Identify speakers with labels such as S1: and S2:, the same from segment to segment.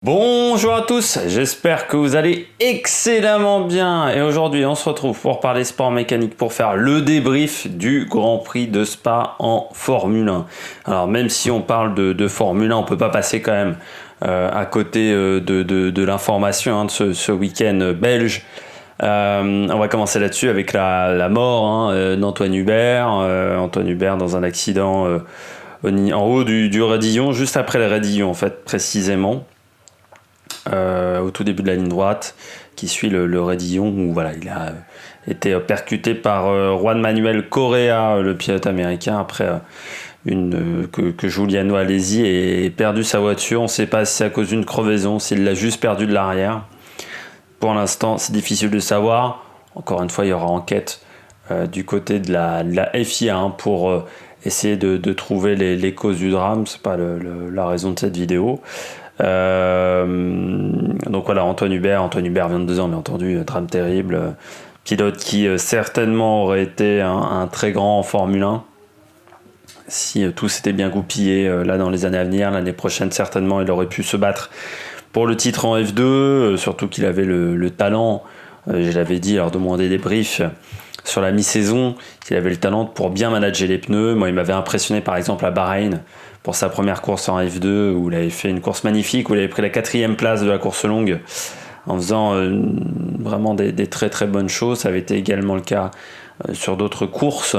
S1: Bonjour à tous, j'espère que vous allez excellemment bien et aujourd'hui on se retrouve pour parler sport mécanique pour faire le débrief du Grand Prix de Spa en Formule 1. Alors même si on parle de Formule 1, on peut pas passer quand même à côté de l'information de ce week-end belge. On va commencer là-dessus avec la mort d'Antoine Hubert. Antoine Hubert dans un accident en haut du Radillon, juste après le Radillon en fait précisément. Au tout début de la ligne droite qui suit le Radillon où voilà, il a été percuté par Juan Manuel Correa, le pilote américain, après que Giuliano Alesi ait perdu sa voiture. On ne sait pas si c'est à cause d'une crevaison, s'il l'a juste perdu de l'arrière. Pour l'instant, c'est difficile de savoir. Encore une fois, il y aura enquête du côté de la FIA pour essayer de trouver les causes du drame. C'est pas la raison de cette vidéo. Donc voilà, Antoine Hubert, 22 ans, bien entendu, drame terrible. Pilote qui certainement aurait été un très grand en Formule 1 si tout s'était bien goupillé là dans les années à venir. L'année prochaine, certainement, il aurait pu se battre pour le titre en F2, surtout qu'il avait le talent. Je l'avais dit lors de mon débrief sur la mi-saison, qu'il avait le talent pour bien manager les pneus. Moi, il m'avait impressionné par exemple à Bahreïn pour sa première course en F2 où il avait fait une course magnifique, où il avait pris la 4e place de la course longue en faisant vraiment des très très bonnes choses. Ça avait été également le cas sur d'autres courses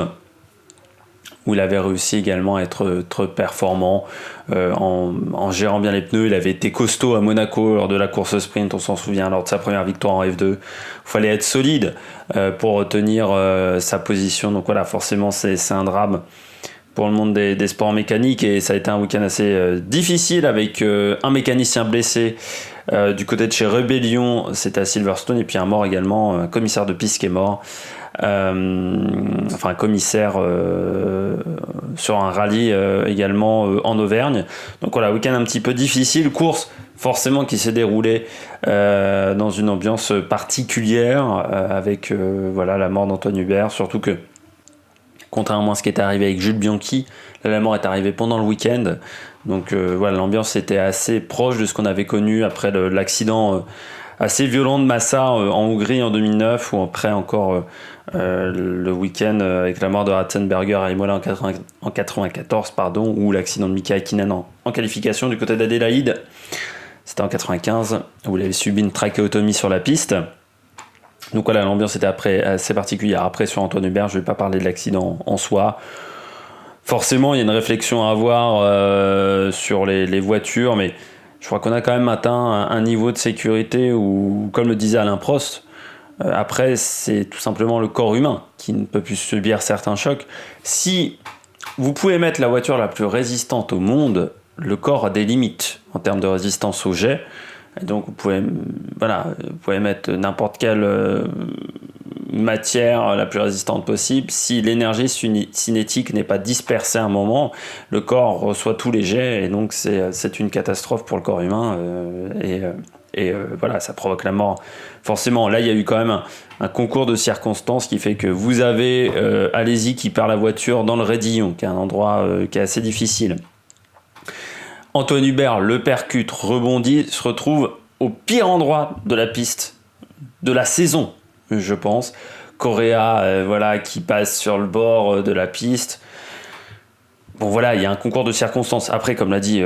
S1: où il avait réussi également à être très performant en gérant bien les pneus. Il avait été costaud à Monaco lors de la course sprint, on s'en souvient, lors de sa première victoire en F2. Il fallait être solide pour retenir sa position. Donc voilà, forcément c'est un drame pour le monde des sports mécaniques et ça a été un week-end assez difficile avec un mécanicien blessé du côté de chez Rebellion, c'était à Silverstone, et puis un mort également, un commissaire de piste qui est mort. Un commissaire sur un rallye également en Auvergne. Donc voilà, week-end un petit peu difficile, course forcément qui s'est déroulée dans une ambiance particulière avec la mort d'Antoine Hubert, surtout que contrairement à ce qui était arrivé avec Jules Bianchi, la mort est arrivée pendant le week-end. Donc l'ambiance était assez proche de ce qu'on avait connu après l'accident assez violent de Massa en Hongrie en 2009, ou après encore le week-end avec la mort de Ratzenberger à Imola en 94, ou l'accident de Mika Häkkinen en qualification du côté d'Adélaïde. C'était en 95, où il avait subi une trachéotomie sur la piste. Donc voilà, l'ambiance était assez particulière. Après, sur Antoine Hubert, je ne vais pas parler de l'accident en soi. Forcément, il y a une réflexion à avoir sur les voitures, mais je crois qu'on a quand même atteint un niveau de sécurité où, comme le disait Alain Prost, après, c'est tout simplement le corps humain qui ne peut plus subir certains chocs. Si vous pouvez mettre la voiture la plus résistante au monde, le corps a des limites en termes de résistance au jet. Et donc vous pouvez mettre n'importe quelle matière la plus résistante possible. Si l'énergie cinétique n'est pas dispersée à un moment, le corps reçoit tous les jets et donc c'est une catastrophe pour le corps humain ça provoque la mort. Forcément, là il y a eu quand même un concours de circonstances qui fait que vous avez Alesi qui perd la voiture dans le Radillon, qui est un endroit qui est assez difficile. Antoine Hubert le percute, rebondit, se retrouve au pire endroit de la piste de la saison, je pense. Correa, qui passe sur le bord de la piste. Bon voilà, il y a un concours de circonstances. Après, comme l'a dit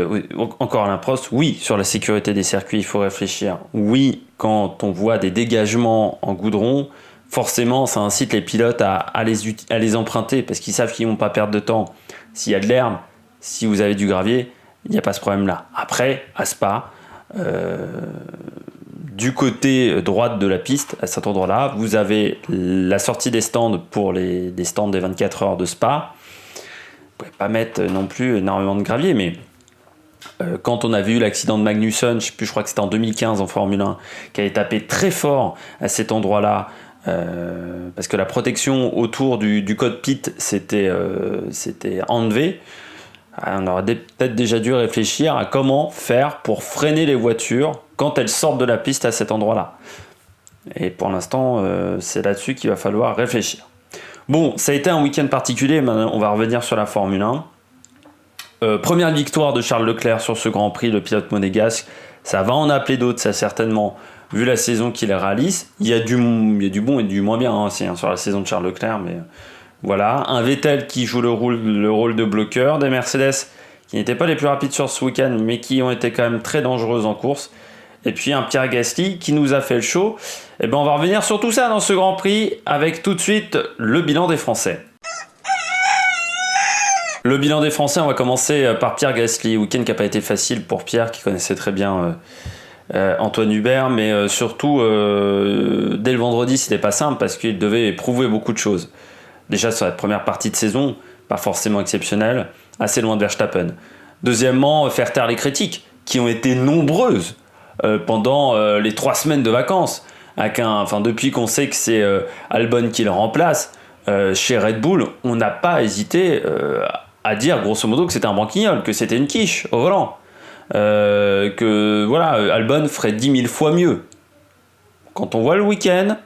S1: encore Alain Prost, oui, sur la sécurité des circuits, il faut réfléchir. Oui, quand on voit des dégagements en goudron, forcément, ça incite les pilotes à les emprunter parce qu'ils savent qu'ils ne vont pas perdre de temps. S'il y a de l'herbe, si vous avez du gravier, il n'y a pas ce problème-là. Après, à Spa, du côté droite de la piste, à cet endroit-là, vous avez la sortie des stands pour des stands des 24 heures de Spa. Vous ne pouvez pas mettre non plus énormément de gravier, mais quand on avait eu l'accident de Magnussen, je crois que c'était en 2015 en Formule 1, qui avait tapé très fort à cet endroit-là, parce que la protection autour du cockpit s'était enlevée. On aurait peut-être déjà dû réfléchir à comment faire pour freiner les voitures quand elles sortent de la piste à cet endroit-là. Et pour l'instant, c'est là-dessus qu'il va falloir réfléchir. Bon, ça a été un week-end particulier, maintenant on va revenir sur la Formule 1. Première victoire de Charles Leclerc sur ce Grand Prix, le pilote monégasque. Ça va en appeler d'autres, ça certainement, vu la saison qu'il réalise. Il y a du bon et du moins bien aussi, sur la saison de Charles Leclerc, mais voilà. Un Vettel qui joue le rôle de bloqueur, des Mercedes qui n'étaient pas les plus rapides sur ce week-end, mais qui ont été quand même très dangereuses en course. Et puis un Pierre Gasly qui nous a fait le show. Et ben on va revenir sur tout ça dans ce Grand Prix avec tout de suite le bilan des Français. Le bilan des Français, on va commencer par Pierre Gasly. Week-end qui n'a pas été facile pour Pierre, qui connaissait très bien Antoine Hubert, mais surtout dès le vendredi, c'était pas simple parce qu'il devait prouver beaucoup de choses. Déjà sur la première partie de saison, pas forcément exceptionnelle, assez loin de Verstappen. Deuxièmement, faire taire les critiques, qui ont été nombreuses pendant les 3 semaines de vacances. Depuis qu'on sait que c'est Albon qui le remplace, chez Red Bull, on n'a pas hésité à dire grosso modo que c'était un branquignol, que c'était une quiche au volant. Que voilà, Albon ferait 10 000 fois mieux. Quand on voit le week-end,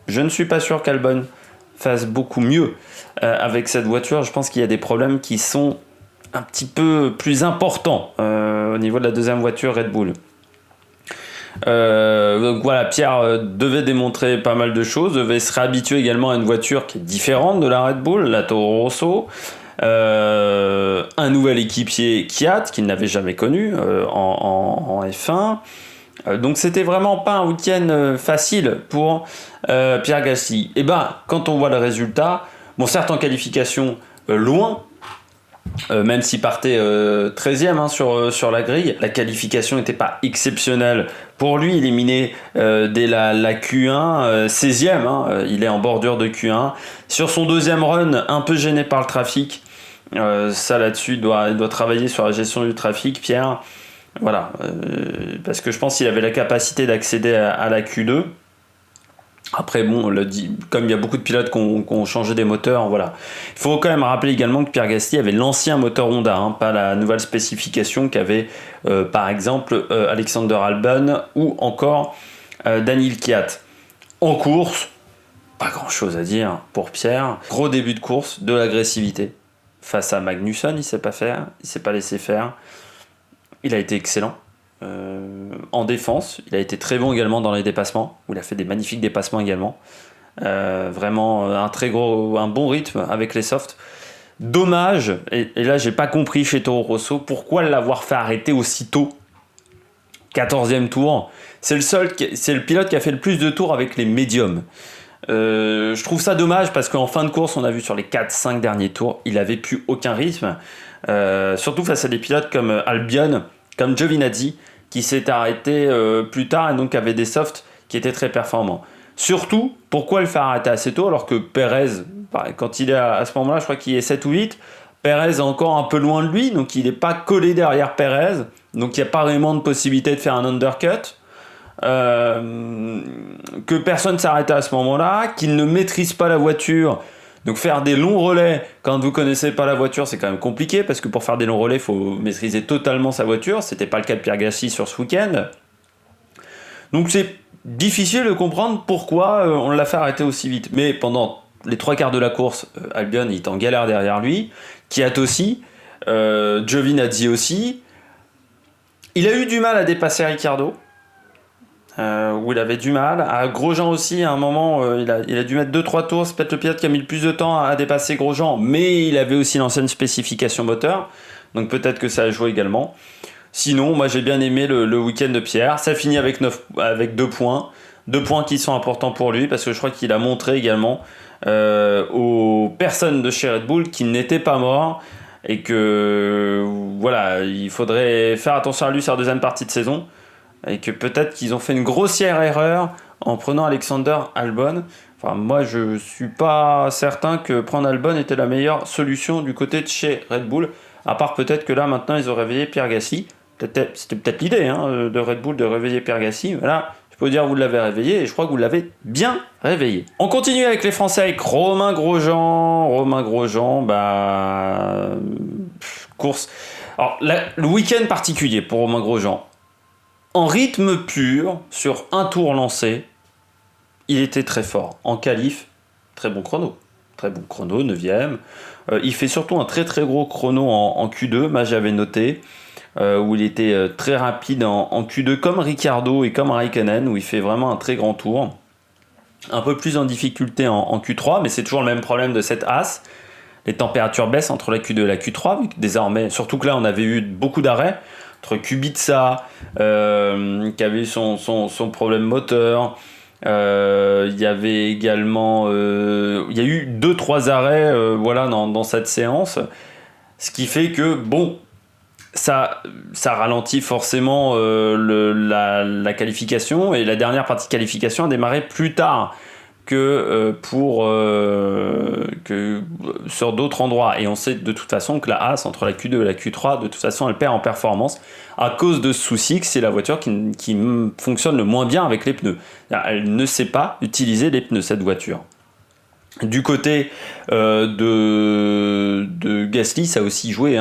S1: je ne suis pas sûr qu'Albon fasse beaucoup mieux avec cette voiture. Je pense qu'il y a des problèmes qui sont un petit peu plus importants au niveau de la deuxième voiture Red Bull. Donc voilà, Pierre devait démontrer pas mal de choses, devait se réhabituer également à une voiture qui est différente de la Red Bull, la Toro Rosso. Un nouvel équipier Kvyat qu'il n'avait jamais connu en F1. Donc c'était vraiment pas un week-end facile pour Pierre Gasly. Et quand on voit le résultat, bon certes en qualification loin, même s'il partait 13e sur la grille, la qualification n'était pas exceptionnelle pour lui, éliminé dès la Q1, 16e, il est en bordure de Q1. Sur son deuxième run, un peu gêné par le trafic, ça là-dessus, il doit travailler sur la gestion du trafic, Pierre. Voilà, parce que je pense qu'il avait la capacité d'accéder à la Q2. Après, bon, comme il y a beaucoup de pilotes qui ont changé des moteurs, voilà. Il faut quand même rappeler également que Pierre Gasly avait l'ancien moteur Honda, pas la nouvelle spécification qu'avait, par exemple, Alexander Albon ou encore Daniil Kvyat. En course, pas grand-chose à dire pour Pierre. Gros début de course, de l'agressivité. Face à Magnussen, il ne s'est pas laissé faire. Il a été excellent. En défense, il a été très bon également dans les dépassements, où il a fait des magnifiques dépassements également. Vraiment un bon rythme avec les softs. Dommage, et là j'ai pas compris chez Toro Rosso, pourquoi l'avoir fait arrêter aussitôt. 14e tour. C'est le pilote qui a fait le plus de tours avec les médiums. Je trouve ça dommage parce qu'en fin de course, on a vu sur les 4-5 derniers tours, il avait plus aucun rythme. Surtout face à des pilotes comme Albon, comme Giovinazzi, qui s'est arrêté plus tard et donc avait des softs qui étaient très performants. Surtout, pourquoi le faire arrêter assez tôt alors que Perez, quand il est à ce moment-là, je crois qu'il est 7 ou 8, Perez est encore un peu loin de lui, donc il n'est pas collé derrière Perez, donc il n'y a pas vraiment de possibilité de faire un undercut. Que personne ne s'arrêtait à ce moment-là, qu'il ne maîtrise pas la voiture. Donc faire des longs relais quand vous connaissez pas la voiture, c'est quand même compliqué parce que pour faire des longs relais, il faut maîtriser totalement sa voiture. C'était pas le cas de Pierre Gasly sur ce week-end. Donc c'est difficile de comprendre pourquoi on l'a fait arrêter aussi vite. Mais pendant les 3/4 de la course, Albon il est en galère derrière lui, Kvyat aussi, Giovinazzi aussi. Il a eu du mal à dépasser Ricciardo. Où il avait du mal. À Grosjean aussi, à un moment, il a dû mettre 2-3 tours. C'est peut-être le pilote qui a mis le plus de temps à dépasser Grosjean, mais il avait aussi l'ancienne spécification moteur, donc peut-être que ça a joué également. Sinon, moi j'ai bien aimé le week-end de Pierre. Ça finit avec 2 points. 2 points qui sont importants pour lui, parce que je crois qu'il a montré également aux personnes de chez Red Bull qu'il n'était pas mort, et que voilà, il faudrait faire attention à lui sur la deuxième partie de saison. Et que peut-être qu'ils ont fait une grossière erreur en prenant Alexander Albon. Enfin, moi, je suis pas certain que prendre Albon était la meilleure solution du côté de chez Red Bull, à part peut-être que là, maintenant, ils ont réveillé Pierre Gasly. C'était peut-être l'idée de Red Bull de réveiller Pierre Gasly. Voilà, je peux vous dire, vous l'avez réveillé, et je crois que vous l'avez bien réveillé. On continue avec les Français, avec Romain Grosjean. Course. Alors, le week-end particulier pour Romain Grosjean. En rythme pur, sur un tour lancé, il était très fort. En qualif, très bon chrono. Très bon chrono, 9e. Il fait surtout un très très gros chrono en Q2, moi j'avais noté. où il était très rapide en Q2 comme Ricciardo et comme Raikkonen, où il fait vraiment un très grand tour. Un peu plus en difficulté en Q3, mais c'est toujours le même problème de cette As. Les températures baissent entre la Q2 et la Q3, vu que désormais, surtout que là on avait eu beaucoup d'arrêts, entre Kubica, qui avait eu son problème moteur, il y avait également il y a eu 2-3 arrêts voilà, dans cette séance, ce qui fait que bon, ça ralentit forcément la qualification, et la dernière partie de qualification a démarré plus tard que sur d'autres endroits, et on sait de toute façon que la As entre la Q2 et la Q3 de toute façon elle perd en performance à cause de ce souci que c'est la voiture qui fonctionne le moins bien avec les pneus. Elle ne sait pas utiliser les pneus, cette voiture. Du côté de Gasly, ça a aussi joué,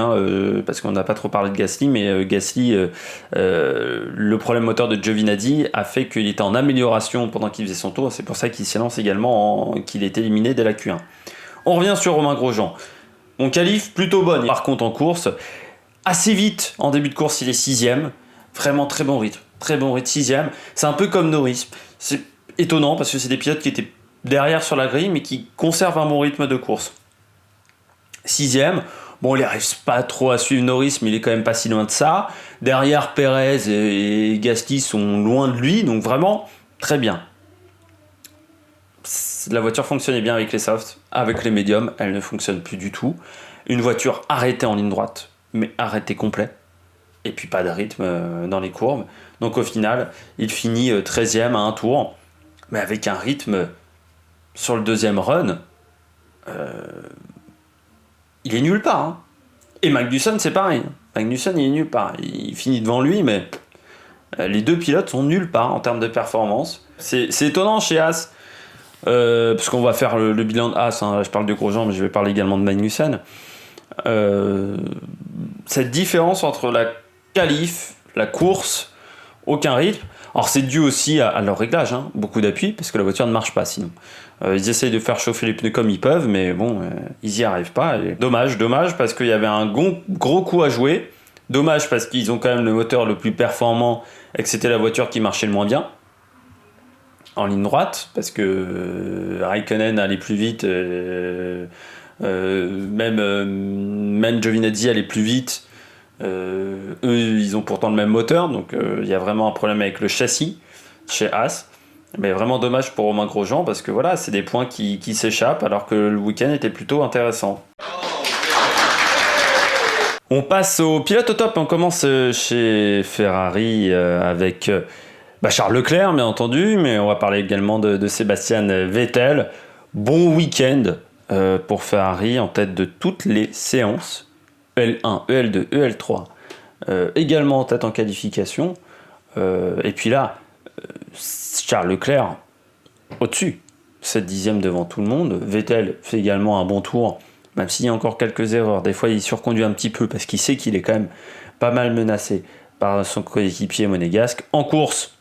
S1: parce qu'on n'a pas trop parlé de Gasly, mais Gasly, le problème moteur de Giovinazzi a fait qu'il était en amélioration pendant qu'il faisait son tour. C'est pour ça qu'il s'élance également, qu'il est éliminé dès la Q1. On revient sur Romain Grosjean. On qualifie plutôt bonne. Par contre, en course, assez vite, en début de course, il est 6ème. Vraiment très bon rythme, 6ème. C'est un peu comme Norris. C'est étonnant parce que c'est des pilotes qui étaient derrière sur la grille, mais qui conserve un bon rythme de course. 6ème, bon, il n'arrive pas trop à suivre Norris, mais il est quand même pas si loin de ça. Derrière, Perez et Gasly sont loin de lui, donc vraiment très bien. La voiture fonctionnait bien avec les softs, avec les médiums, elle ne fonctionne plus du tout. Une voiture arrêtée en ligne droite, mais arrêtée complet, et puis pas de rythme dans les courbes. Donc au final, il finit 13ème à un tour, mais avec un rythme. Sur le deuxième run, il est nulle part. Hein. Et Magnussen, c'est pareil. Magnussen, il est nulle part. Il finit devant lui, mais les deux pilotes sont nulle part en termes de performance. C'est étonnant chez As, parce qu'on va faire le bilan de As. Hein. Là, je parle de Grosjean, mais je vais parler également de Magnussen. Cette différence entre la qualif, la course, aucun rythme. Alors c'est dû aussi à leur réglage, beaucoup d'appui, parce que la voiture ne marche pas sinon. Ils essayent de faire chauffer les pneus comme ils peuvent, mais bon, ils n'y arrivent pas. Et dommage, parce qu'il y avait un gros coup à jouer. Dommage parce qu'ils ont quand même le moteur le plus performant et que c'était la voiture qui marchait le moins bien. En ligne droite, parce que Raikkonen allait plus vite, même Giovinazzi allait plus vite. Eux, ils ont pourtant le même moteur, donc il y a vraiment un problème avec le châssis chez As. Mais vraiment dommage pour Romain Grosjean, parce que voilà, c'est des points qui s'échappent, alors que le week-end était plutôt intéressant. On passe au pilote au top. On commence chez Ferrari avec Charles Leclerc, bien entendu, mais on va parler également de Sébastien Vettel. Bon week-end pour Ferrari, en tête de toutes les séances. EL1, EL2, EL3, également en tête en qualification. Et puis là, Charles Leclerc au-dessus, 7 dixièmes devant tout le monde. Vettel fait également un bon tour, même s'il y a encore quelques erreurs. Des fois, il surconduit un petit peu parce qu'il sait qu'il est quand même pas mal menacé par son coéquipier monégasque. En course,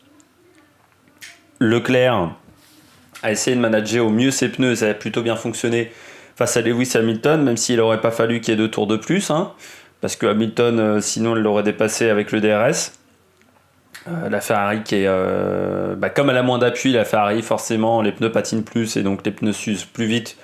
S1: Leclerc a essayé de manager au mieux ses pneus, ça a plutôt bien fonctionné face à Lewis Hamilton, même s'il n'aurait pas fallu qu'il y ait 2 tours de plus, parce que Hamilton, sinon, il l'aurait dépassé avec le DRS. La Ferrari qui est comme elle a moins d'appui, la Ferrari forcément les pneus patinent plus et donc les pneus s'usent plus vite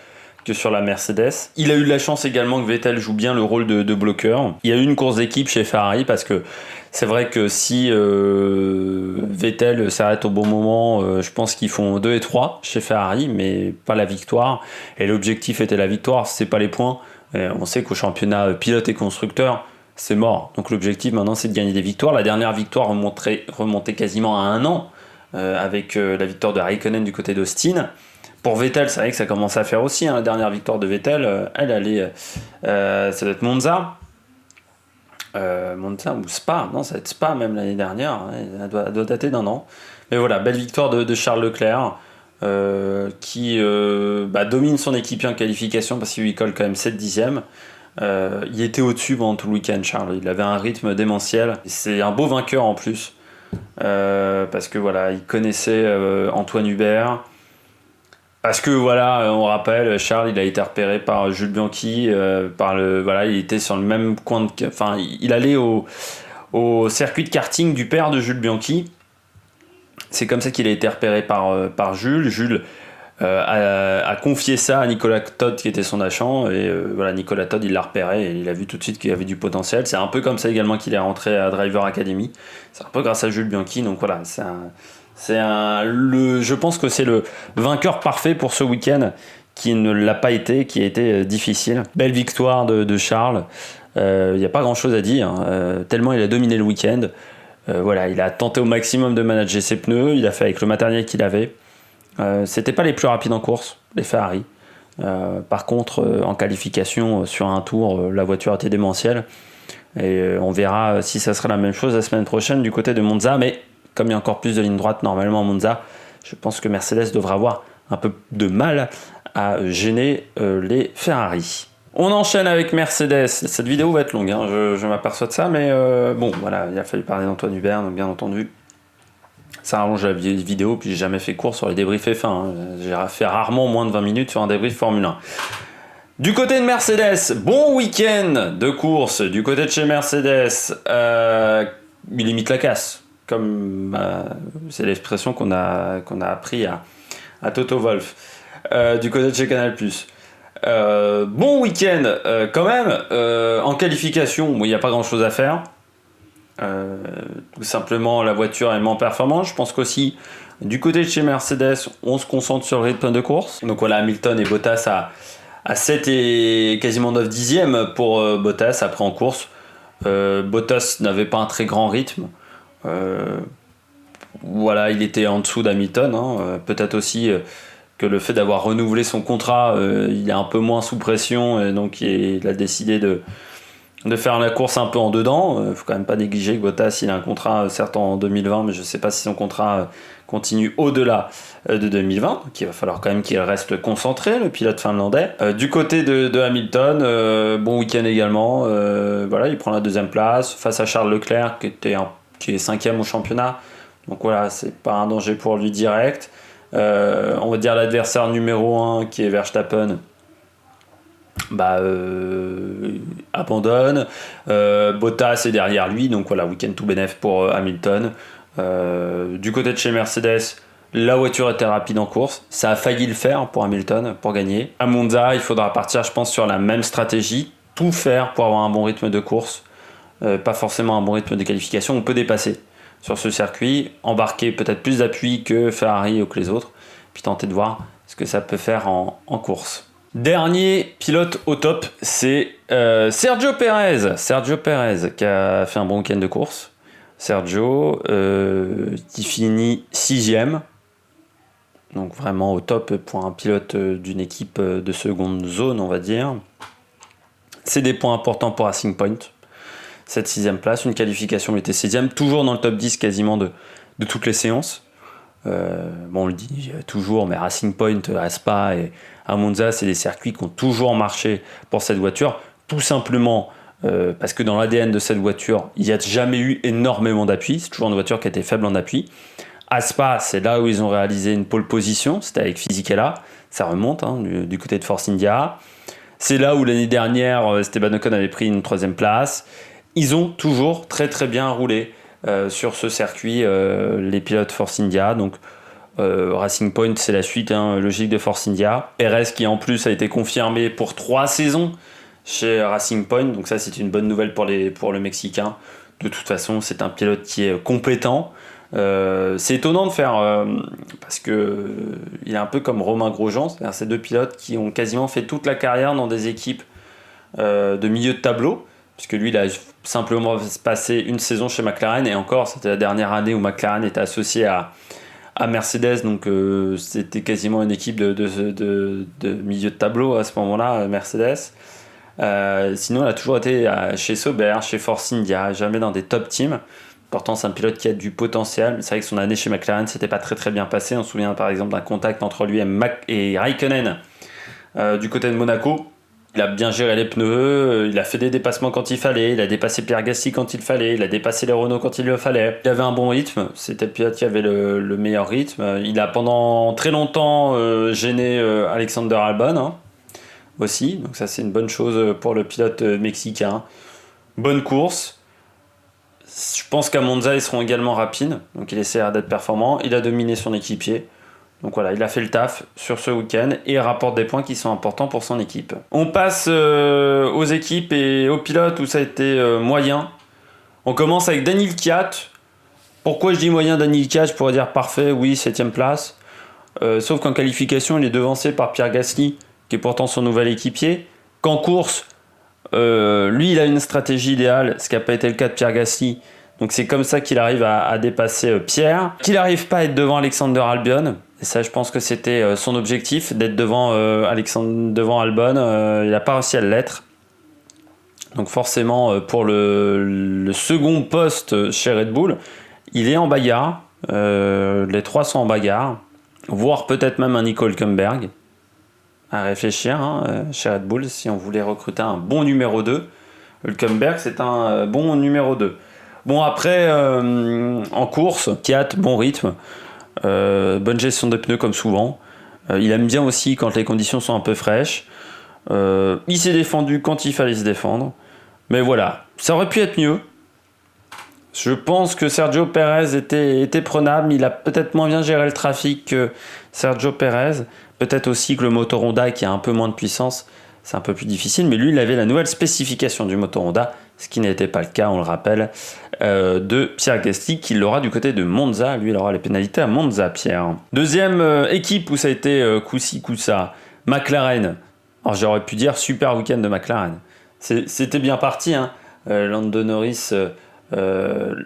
S1: que sur la Mercedes. Il a eu de la chance également que Vettel joue bien le rôle de bloqueur. Il y a eu une course d'équipe chez Ferrari parce que c'est vrai que si Vettel s'arrête au bon moment, je pense qu'ils font 2 et 3 chez Ferrari, mais pas la victoire. Et l'objectif était la victoire, c'est pas les points. Et on sait qu'au championnat pilote et constructeur, c'est mort. Donc l'objectif maintenant, c'est de gagner des victoires. La dernière victoire remontait quasiment à 1 an avec la victoire de Raikkonen du côté d'Austin. Pour Vettel, c'est vrai que ça commence à faire aussi. La dernière victoire de Vettel, elle allait, ça doit être Monza. Monza ou Spa. Non, ça doit être Spa même l'année dernière. Elle doit dater d'1 an. Mais voilà, belle victoire de Charles Leclerc qui domine son équipier en qualification parce qu'il lui colle quand même 7 dixièmes. Il était au-dessus pendant tout le week-end, Charles. Il avait un rythme démentiel. C'est un beau vainqueur en plus. Parce que voilà, il connaissait Antoine Hubert. Parce que voilà, on rappelle, Charles, il a été repéré par Jules Bianchi, il était sur le même coin enfin, il allait au circuit de karting du père de Jules Bianchi. C'est comme ça qu'il a été repéré par Jules. Jules a confié ça à Nicolas Todd, qui était son agent, et Nicolas Todd, il l'a repéré et il a vu tout de suite qu'il y avait du potentiel. C'est un peu comme ça également qu'il est rentré à Driver Academy. C'est un peu grâce à Jules Bianchi, donc voilà, je pense que c'est le vainqueur parfait pour ce week-end qui ne l'a pas été, qui a été difficile. Belle victoire de Charles. Il n'y a pas grand-chose à dire, tellement il a dominé le week-end. Il a tenté au maximum de manager ses pneus. Il a fait avec le matériel qu'il avait. C'était pas les plus rapides en course, les Ferrari. Par contre, en qualification, sur un tour, la voiture était démentielle. Et on verra si ça sera la même chose la semaine prochaine du côté de Monza, mais comme il y a encore plus de lignes droites normalement à Monza, je pense que Mercedes devra avoir un peu de mal à gêner les Ferrari. On enchaîne avec Mercedes. Cette vidéo va être longue, hein, je m'aperçois de ça, mais il a fallu parler d'Antoine Hubert, donc bien entendu, ça rallonge la vidéo, puis j'ai jamais fait court sur les débriefs F1. Hein. J'ai fait rarement moins de 20 minutes sur un débrief Formule 1. Du côté de Mercedes, bon week-end de course. Du côté de chez Mercedes, il limite la casse. Comme c'est l'expression qu'on a appris à Toto Wolff. Du côté de chez Canal+. Bon week-end quand même. En qualification, il n'y a pas grand-chose à faire. Tout simplement, la voiture est moins performante. Je pense qu'aussi, du côté de chez Mercedes, on se concentre sur le rythme de course. Donc voilà, Hamilton et Bottas à 7 et quasiment 9 dixièmes pour Bottas après en course. Bottas n'avait pas un très grand rythme. Il était en dessous d'Hamilton. Peut-être aussi que le fait d'avoir renouvelé son contrat, il est un peu moins sous pression, et donc il a décidé de faire la course un peu en dedans. Faut quand même pas négliger que Bottas, il a un contrat certes en 2020, mais je sais pas si son contrat continue au-delà de 2020, donc il va falloir quand même qu'il reste concentré, le pilote finlandais. Du côté de Hamilton, bon week-end également, il prend la deuxième place face à Charles Leclerc qui est 5e au championnat, donc voilà, c'est pas un danger pour lui direct. On va dire l'adversaire numéro 1 qui est Verstappen abandonne. Bottas est derrière lui, donc voilà, week-end tout bénef pour Hamilton. Du côté de chez Mercedes, la voiture était rapide en course, ça a failli le faire pour Hamilton pour gagner. À Monza, il faudra partir, je pense, sur la même stratégie, tout faire pour avoir un bon rythme de course, pas forcément un bon rythme de qualification. On peut dépasser sur ce circuit, embarquer peut-être plus d'appui que Ferrari ou que les autres, puis tenter de voir ce que ça peut faire en course. Dernier pilote au top, c'est Sergio Pérez. Sergio Pérez qui a fait un bon week-end de course. Sergio qui finit 6e. Donc vraiment au top pour un pilote d'une équipe de seconde zone, on va dire. C'est des points importants pour Racing Point. Cette 6e place, une qualification, il était 6e, toujours dans le top 10 quasiment de toutes les séances. On le dit toujours, mais Racing Point, à Spa et à Monza, c'est des circuits qui ont toujours marché pour cette voiture, tout simplement parce que dans l'ADN de cette voiture, il n'y a jamais eu énormément d'appui, c'est toujours une voiture qui a été faible en appui. À Spa, c'est là où ils ont réalisé une pole position, c'était avec Fisichella, ça remonte du côté de Force India. C'est là où l'année dernière, Esteban Ocon avait pris une 3e place. Ils ont toujours très très bien roulé sur ce circuit, les pilotes Force India. Donc Racing Point, c'est la suite logique de Force India. Perez qui en plus a été confirmé pour 3 saisons chez Racing Point. Donc ça, c'est une bonne nouvelle pour le Mexicain. De toute façon, c'est un pilote qui est compétent. C'est étonnant de faire parce que il est un peu comme Romain Grosjean, c'est-à-dire ces deux pilotes qui ont quasiment fait toute la carrière dans des équipes de milieu de tableau, puisque lui il a simplement passé une saison chez McLaren, et encore c'était la dernière année où McLaren était associé à Mercedes, donc c'était quasiment une équipe de milieu de tableau à ce moment-là, Mercedes. Sinon il a toujours été chez Sauber, chez Force India, jamais dans des top teams. Pourtant, c'est un pilote qui a du potentiel. C'est vrai que son année chez McLaren, c'était pas très très bien passé. On se souvient par exemple d'un contact entre lui et Raikkonen du côté de Monaco. Il a bien géré les pneus, il a fait des dépassements quand il fallait, il a dépassé Pierre Gasly quand il fallait, il a dépassé les Renault quand il le fallait. Il avait un bon rythme, c'était le pilote qui avait le meilleur rythme. Il a pendant très longtemps gêné Alexander Albon hein, aussi, donc ça c'est une bonne chose pour le pilote mexicain. Bonne course. Je pense qu'à Monza ils seront également rapides, donc il essaiera d'être performant. Il a dominé son équipier. Donc voilà, il a fait le taf sur ce week-end et rapporte des points qui sont importants pour son équipe. On passe aux équipes et aux pilotes où ça a été moyen. On commence avec Daniil Kvyat. Pourquoi je dis moyen Daniil Kvyat? Je pourrais dire parfait, oui, 7ème place. Sauf qu'en qualification, il est devancé par Pierre Gasly, qui est pourtant son nouvel équipier. Qu'en course, lui, il a une stratégie idéale, ce qui n'a pas été le cas de Pierre Gasly. Donc c'est comme ça qu'il arrive à dépasser Pierre. Qu'il n'arrive pas à être devant Alexander Albon. Et ça, je pense que c'était son objectif, d'être devant Albon. Il n'a pas réussi à l'être. Donc forcément, pour le second poste chez Red Bull, il est en bagarre. Les trois sont en bagarre. Voire peut-être même un Nico Hülkenberg. À réfléchir chez Red Bull, si on voulait recruter un bon numéro 2. Hülkenberg, c'est un bon numéro 2. Bon, après, en course, Kvyat, bon rythme. Bonne gestion des pneus comme souvent. Il aime bien aussi quand les conditions sont un peu fraîches. Il s'est défendu quand il fallait se défendre. Mais voilà, ça aurait pu être mieux. Je pense que Sergio Pérez était prenable. Il a peut-être moins bien géré le trafic que Sergio Pérez. Peut-être aussi que le moteur Honda qui a un peu moins de puissance, c'est un peu plus difficile. Mais lui, il avait la nouvelle spécification du moteur Honda, ce qui n'était pas le cas, on le rappelle, de Pierre Gasly, qui l'aura du côté de Monza. Lui, il aura les pénalités à Monza, Pierre. Deuxième équipe où ça a été coup-ci, coup-ça, McLaren. Alors j'aurais pu dire super week-end de McLaren. C'était bien parti, hein. Lando Norris...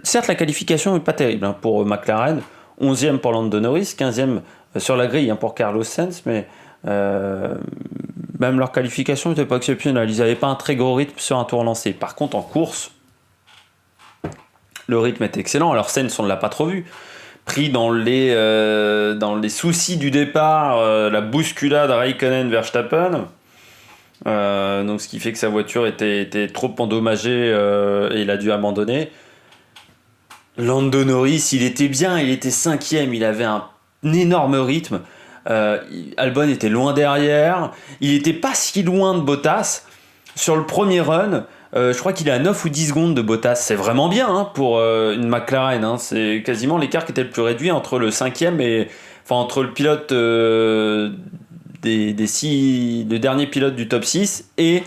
S1: certes, la qualification n'est pas terrible hein, pour McLaren. 11e pour Lando Norris, 15e sur la grille hein, pour Carlos Sainz, mais même leur qualification n'était pas exceptionnelle. Ils n'avaient pas un très gros rythme sur un tour lancé. Par contre, en course, le rythme est excellent. Alors Sainz, on ne l'a pas trop vu. Pris dans les soucis du départ, la bousculade Raikkonen-Verstappen. Donc ce qui fait que sa voiture était trop endommagée et il a dû abandonner. Lando Norris, il était bien, il était 5e, il avait un énorme rythme. Albon était loin derrière, il était pas si loin de Bottas. Sur le premier run, je crois qu'il est à 9 ou 10 secondes de Bottas. C'est vraiment bien hein, pour une McLaren. Hein. C'est quasiment l'écart qui était le plus réduit entre le 5e et... Enfin, entre le pilote... le dernier pilote du top 6 et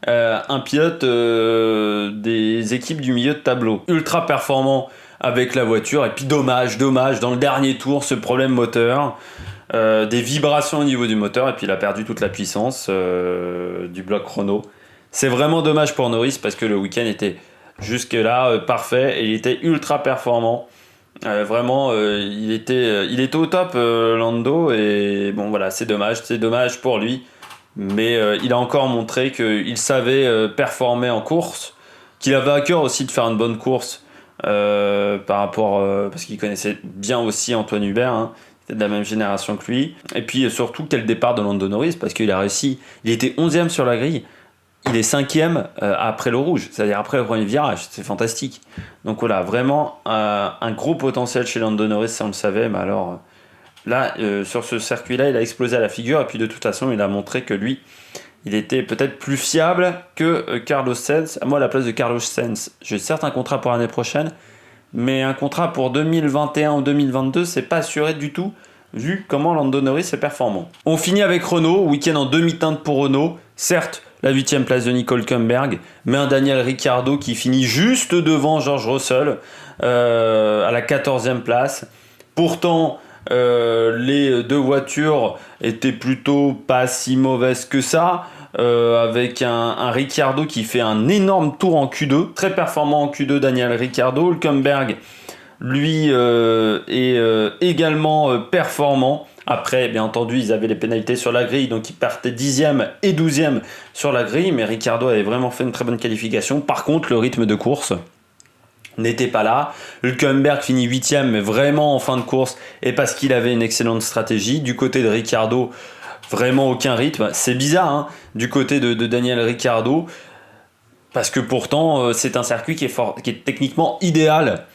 S1: un pilote des équipes du milieu de tableau. Ultra performant avec la voiture et puis dommage dans le dernier tour ce problème moteur, des vibrations au niveau du moteur et puis il a perdu toute la puissance du bloc chrono. C'est vraiment dommage pour Norris parce que le week-end était jusque là parfait et il était ultra performant. Vraiment, il était au top, Lando, et bon voilà, c'est dommage pour lui, mais il a encore montré qu'il savait performer en course, qu'il avait à cœur aussi de faire une bonne course par rapport, parce qu'il connaissait bien aussi Antoine Hubert, hein, il était de la même génération que lui, et puis surtout quel départ de Lando Norris, parce qu'il a réussi, il était 11e sur la grille. Il est 5e après le rouge, c'est-à-dire après le premier virage, c'est fantastique. Donc voilà, vraiment un gros potentiel chez Lando Norris, ça on le savait, mais alors là, sur ce circuit-là, il a explosé à la figure, et puis de toute façon, il a montré que lui, il était peut-être plus fiable que Carlos Sainz. Moi, à la place de Carlos Sainz, j'ai certes un contrat pour l'année prochaine, mais un contrat pour 2021 ou 2022, c'est pas assuré du tout, vu comment Lando Norris est performant. On finit avec Renault, week-end en demi-teinte pour Renault, certes, la 8e place de Nico Hülkenberg, mais un Daniel Ricciardo qui finit juste devant George Russell à la 14e place. Pourtant, les deux voitures étaient plutôt pas si mauvaises que ça, avec un Ricciardo qui fait un énorme tour en Q2, très performant en Q2 Daniel Ricciardo. Hülkenberg, lui, est également performant. Après, bien entendu, ils avaient les pénalités sur la grille, donc ils partaient 10e et 12e sur la grille, mais Ricciardo avait vraiment fait une très bonne qualification. Par contre, le rythme de course n'était pas là. Hülkenberg finit 8e, mais vraiment en fin de course, et parce qu'il avait une excellente stratégie. Du côté de Ricciardo, vraiment aucun rythme. C'est bizarre hein, du côté de Daniel Ricciardo, parce que pourtant c'est un circuit qui est techniquement idéal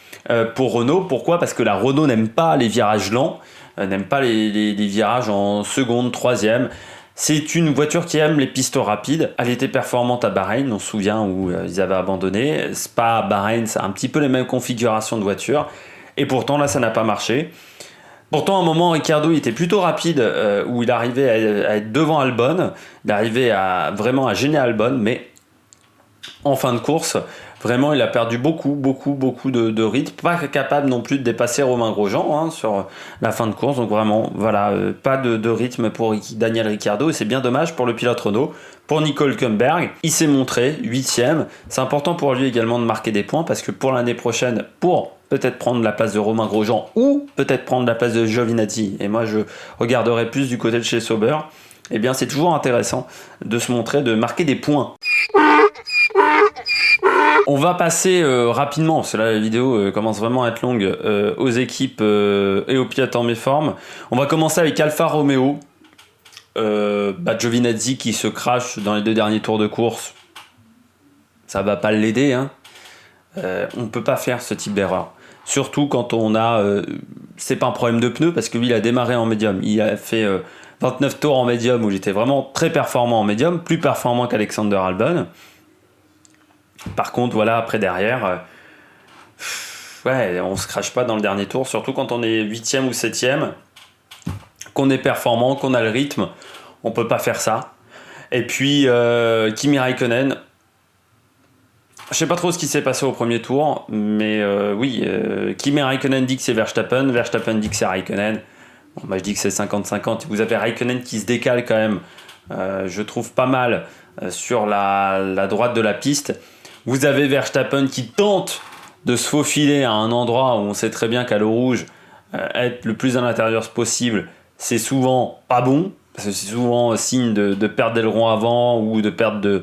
S1: pour Renault. Pourquoi ? Parce que la Renault n'aime pas les virages lents, n'aime pas les virages en seconde, troisième. C'est une voiture qui aime les pistes rapides. Elle était performante à Bahreïn, on se souvient, où ils avaient abandonné. Spa, Bahreïn, c'est un petit peu les mêmes configurations de voitures. Et pourtant, là, ça n'a pas marché. Pourtant, à un moment, Ricciardo il était plutôt rapide, où il arrivait à être devant Albon. Il arrivait vraiment à gêner Albon, mais en fin de course, vraiment, il a perdu beaucoup de rythme. Pas capable non plus de dépasser Romain Grosjean hein, sur la fin de course. Donc vraiment, voilà, pas de rythme pour Daniel Ricciardo. Et c'est bien dommage pour le pilote Renault. Pour Nico Hülkenberg, il s'est montré 8e. C'est important pour lui également de marquer des points parce que pour l'année prochaine, pour peut-être prendre la place de Romain Grosjean ou peut-être prendre la place de Giovinazzi, et moi je regarderai plus du côté de chez Sauber, eh bien c'est toujours intéressant de se montrer, de marquer des points. On va passer rapidement, parce que là la vidéo commence vraiment à être longue, aux équipes et aux pilotes en méforme. On va commencer avec Alfa Romeo. Giovinazzi qui se crache dans les 2 derniers tours de course, ça va pas l'aider. Hein. On peut pas faire ce type d'erreur. Surtout quand on a... c'est pas un problème de pneus, parce que lui il a démarré en médium. Il a fait 29 tours en médium, où il était vraiment très performant en médium, plus performant qu'Alexander Albon. Par contre, voilà, après derrière, on se crache pas dans le dernier tour, surtout quand on est 8e ou 7e, qu'on est performant, qu'on a le rythme, on peut pas faire ça. Et puis, Kimi Raikkonen, je sais pas trop ce qui s'est passé au premier tour, mais Kimi Raikkonen dit que c'est Verstappen dit que c'est Raikkonen. Bon, je dis que c'est 50-50. Vous avez Raikkonen qui se décale quand même, je trouve pas mal, sur la droite de la piste. Vous avez Verstappen qui tente de se faufiler à un endroit où on sait très bien qu'à l'eau rouge, être le plus à l'intérieur possible, c'est souvent pas bon, parce que c'est souvent signe de perte d'aileron avant ou de perte de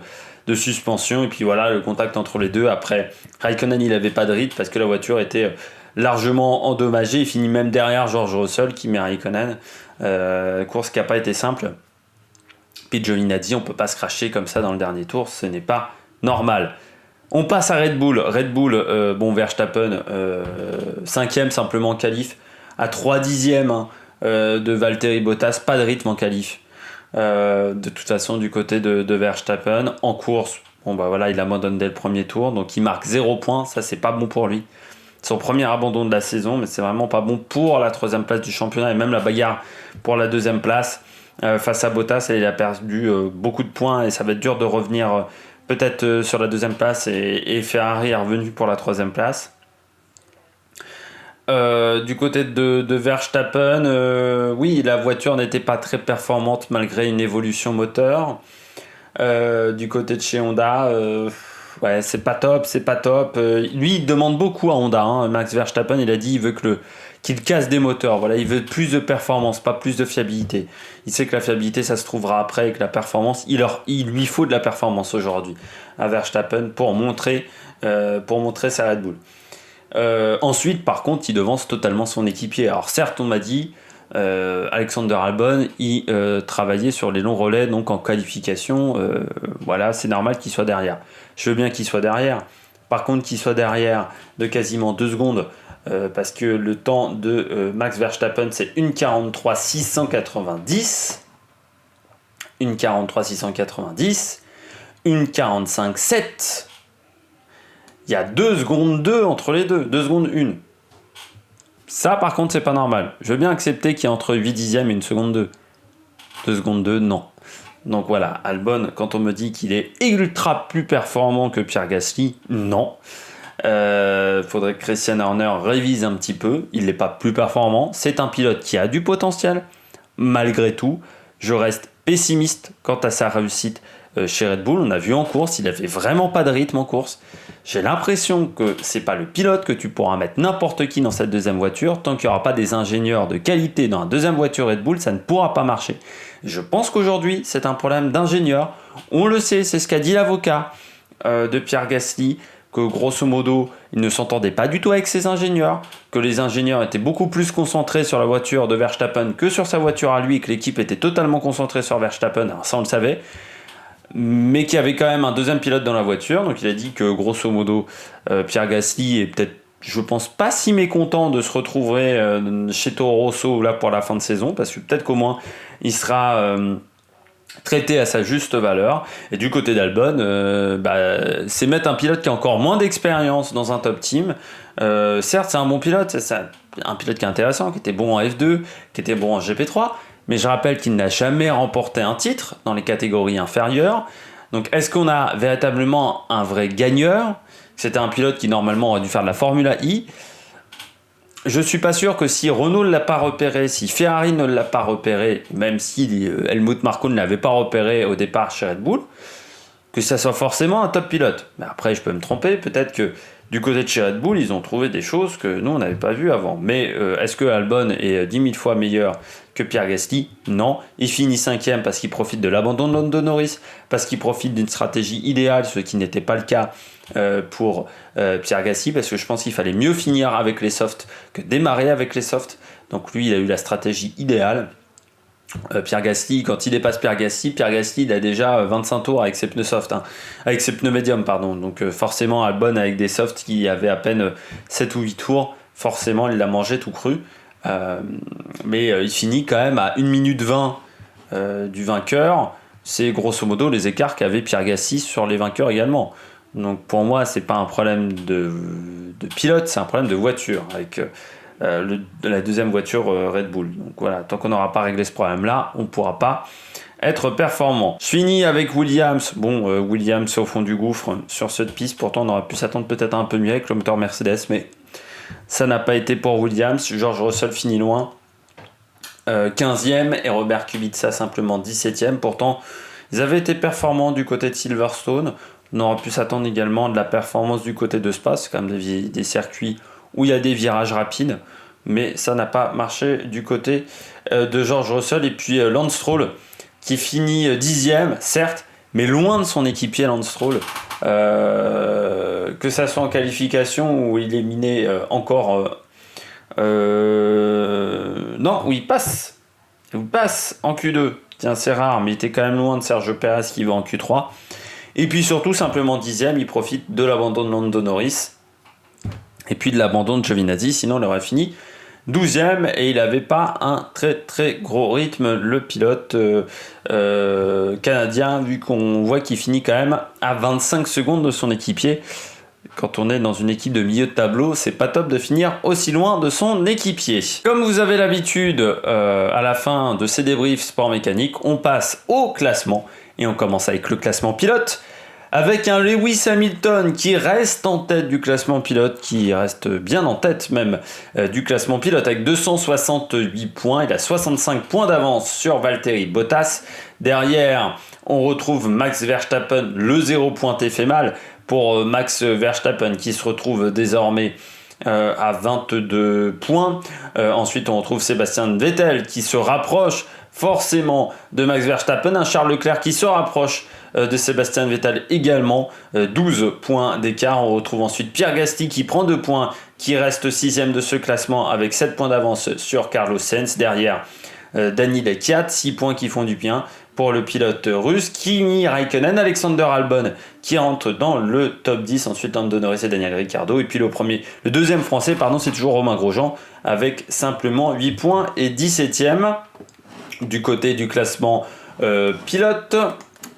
S1: suspension. Et puis voilà, le contact entre les deux. Après, Raikkonen, il n'avait pas de rythme parce que la voiture était largement endommagée. Il finit même derrière George Russell, qui met Raikkonen. Course qui n'a pas été simple. Puis Giovinazzi, on ne peut pas se cracher comme ça dans le dernier tour, ce n'est pas normal. On passe à Red Bull. Verstappen, 5e simplement en qualif, à 3/10 de Valtteri Bottas, pas de rythme en qualif. De toute façon, du côté de Verstappen, en course, il abandonne dès le premier tour, donc il marque 0 points, ça c'est pas bon pour lui. Son premier abandon de la saison, mais c'est vraiment pas bon pour la 3e place du championnat et même la bagarre pour la 2e place. Face à Bottas, il a perdu beaucoup de points et ça va être dur de revenir peut-être sur la 2e place, et Ferrari est revenu pour la 3e place. Du côté de Verstappen, la voiture n'était pas très performante malgré une évolution moteur. Du côté de chez Honda, c'est pas top. Lui, il demande beaucoup à Honda. Hein. Max Verstappen, il a dit qu'il veut qu'il casse des moteurs. Voilà, il veut plus de performance, pas plus de fiabilité. Il sait que la fiabilité, ça se trouvera après, et que la performance, il lui faut de la performance aujourd'hui à Verstappen pour montrer sa Red Bull. Ensuite, par contre, il devance totalement son équipier. Alors certes, on m'a dit Alexander Albon, il travaillait sur les longs relais, donc en qualification. C'est normal qu'il soit derrière. Je veux bien qu'il soit derrière. Par contre, qu'il soit derrière de quasiment 2 secondes, parce que le temps de Max Verstappen, c'est 1:43.690. 1:43.690. 1:45.7. Il y a 2 secondes 2 entre les deux. 2 secondes 1. Ça, par contre, c'est pas normal. Je veux bien accepter qu'il y a entre 8 dixièmes et 1 seconde 2. 2 secondes 2, non. Donc voilà, Albon, quand on me dit qu'il est ultra plus performant que Pierre Gasly, non. Faudrait que Christian Horner révise un petit peu. Il n'est pas plus performant. C'est un pilote qui a du potentiel. Malgré tout, je reste pessimiste quant à sa réussite chez Red Bull. On a vu en course, il n'avait vraiment pas de rythme en course. J'ai l'impression que c'est pas le pilote que tu pourras mettre n'importe qui dans cette 2e voiture. Tant qu'il n'y aura pas des ingénieurs de qualité dans la 2e voiture Red Bull, ça ne pourra pas marcher. Je pense qu'aujourd'hui, c'est un problème d'ingénieur. On le sait, c'est ce qu'a dit l'avocat de Pierre Gasly. que grosso modo, il ne s'entendait pas du tout avec ses ingénieurs, que les ingénieurs étaient beaucoup plus concentrés sur la voiture de Verstappen que sur sa voiture à lui, que l'équipe était totalement concentrée sur Verstappen, alors ça on le savait, mais qu'il y avait quand même un deuxième pilote dans la voiture, donc il a dit que grosso modo, Pierre Gasly est peut-être, je pense, pas si mécontent de se retrouver chez Toro Rosso là pour la fin de saison, parce que peut-être qu'au moins il sera traité à sa juste valeur. Et du côté d'Albon, c'est mettre un pilote qui a encore moins d'expérience dans un top team. Certes, c'est un bon pilote, c'est un pilote qui est intéressant, qui était bon en F2, qui était bon en GP3, mais je rappelle qu'il n'a jamais remporté un titre dans les catégories inférieures. Donc est-ce qu'on a véritablement un vrai gagneur? C'était un pilote qui normalement aurait dû faire de la Formula I. Je suis pas sûr que si Renault ne l'a pas repéré, si Ferrari ne l'a pas repéré, même si Helmut Marko ne l'avait pas repéré au départ chez Red Bull, que ça soit forcément un top pilote. Mais après, je peux me tromper, peut-être que du côté de chez Red Bull, ils ont trouvé des choses que nous, on n'avait pas vues avant. Mais est-ce que Albon est 10 000 fois meilleur que Pierre Gasly? Non. Il finit 5e parce qu'il profite de l'abandon de Lando Norris, parce qu'il profite d'une stratégie idéale, ce qui n'était pas le cas pour Pierre Gasly, parce que je pense qu'il fallait mieux finir avec les softs que démarrer avec les softs. Donc lui, il a eu la stratégie idéale. Pierre Gasly, quand il dépasse Pierre Gasly, il a déjà 25 tours avec ses pneus soft, avec ses pneus médium, pardon. Donc forcément, Albon avec des softs qui avaient à peine 7 ou 8 tours, forcément, il l'a mangé tout cru. Mais il finit quand même à 1 minute 20 du vainqueur. C'est grosso modo les écarts qu'avait Pierre Gasly sur les vainqueurs également. Donc pour moi, c'est pas un problème de pilote, c'est un problème de voiture avec la deuxième voiture Red Bull. Donc voilà, tant qu'on n'aura pas réglé ce problème-là, on ne pourra pas être performant. Je finis avec Williams. Bon, Williams au fond du gouffre sur cette piste. Pourtant, on aurait pu s'attendre peut-être un peu mieux avec le moteur Mercedes, mais ça n'a pas été pour Williams. George Russell finit loin. 15e et Robert Kubica simplement 17e. Pourtant, ils avaient été performants du côté de Silverstone. On aurait pu s'attendre également de la performance du côté de Spa. C'est quand même des circuits où il y a des virages rapides, mais ça n'a pas marché du côté de George Russell. Et puis Lance Stroll qui finit 10e, certes, mais loin de son équipier Lance Stroll, que ça soit en qualification où il est miné encore... non, où il passe en Q2. Tiens, c'est rare, mais il était quand même loin de Sergio Perez qui va en Q3. Et puis surtout, simplement 10e, il profite de l'abandon de Lando Norris et puis de l'abandon de Giovinazzi, sinon il aurait fini 12e et il n'avait pas un très très gros rythme, le pilote canadien, vu qu'on voit qu'il finit quand même à 25 secondes de son équipier. Quand on est dans une équipe de milieu de tableau, c'est pas top de finir aussi loin de son équipier. Comme vous avez l'habitude, à la fin de ces débriefs sport mécanique, on passe au classement et on commence avec le classement pilote. Avec un Lewis Hamilton qui reste en tête du classement pilote, qui reste bien en tête même du classement pilote avec 268 points. Il a 65 points d'avance sur Valtteri Bottas. Derrière, on retrouve Max Verstappen, le 0 pointé fait mal pour Max Verstappen qui se retrouve désormais à 22 points. Ensuite, on retrouve Sébastien Vettel qui se rapproche forcément de Max Verstappen, un Charles Leclerc qui se rapproche de Sébastien Vettel également, 12 points d'écart. On retrouve ensuite Pierre Gasly qui prend 2 points, qui reste 6ème de ce classement avec 7 points d'avance sur Carlos Sainz. Derrière, Daniil Ricciardo, 6 points qui font du bien pour le pilote russe. Kimi Raikkonen, Alexander Albon qui rentre dans le top 10, ensuite Lando Norris et Daniel Ricciardo. Et puis le deuxième français, c'est toujours Romain Grosjean avec simplement 8 points et 17ème. Du côté du classement pilote,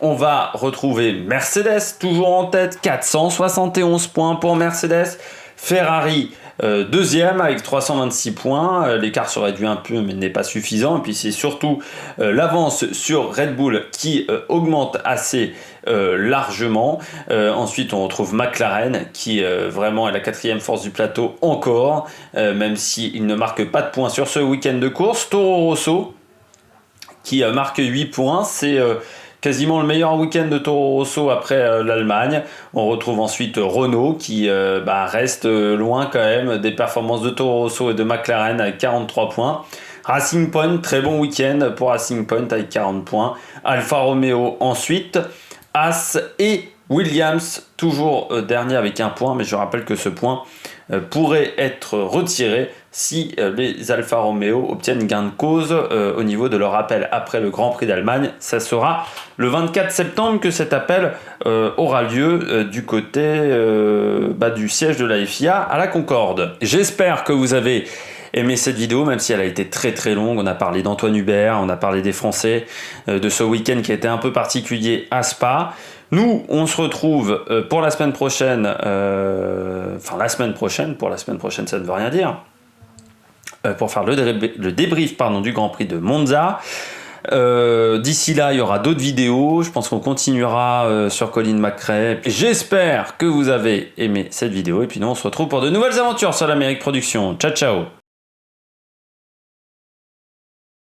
S1: on va retrouver Mercedes toujours en tête, 471 points pour Mercedes. Ferrari deuxième avec 326 points. L'écart se réduit un peu mais n'est pas suffisant. Et puis c'est surtout l'avance sur Red Bull qui augmente assez largement. Ensuite on retrouve McLaren qui vraiment est la 4e force du plateau encore, même s'il ne marque pas de points sur ce week-end de course. Toro Rosso qui marque 8 points, c'est quasiment le meilleur week-end de Toro Rosso après l'Allemagne. On retrouve ensuite Renault qui reste loin quand même des performances de Toro Rosso et de McLaren avec 43 points. Racing Point, très bon week-end pour Racing Point avec 40 points. Alfa Romeo ensuite, As et Williams, toujours dernier avec un point, mais je rappelle que ce point pourrait être retiré si les Alfa Romeo obtiennent gain de cause au niveau de leur appel après le Grand Prix d'Allemagne. Ça sera le 24 septembre que cet appel aura lieu du côté du siège de la FIA à la Concorde. J'espère que vous avez aimé cette vidéo, même si elle a été très très longue. On a parlé d'Antoine Hubert, on a parlé des Français, de ce week-end qui a été un peu particulier à Spa. Nous, on se retrouve pour la semaine prochaine, pour la semaine prochaine ça ne veut rien dire, pour faire le débrief du Grand Prix de Monza. D'ici là, il y aura d'autres vidéos. Je pense qu'on continuera sur Colin McRae. J'espère que vous avez aimé cette vidéo. Et puis nous, on se retrouve pour de nouvelles aventures sur l'Amérique Production. Ciao, ciao!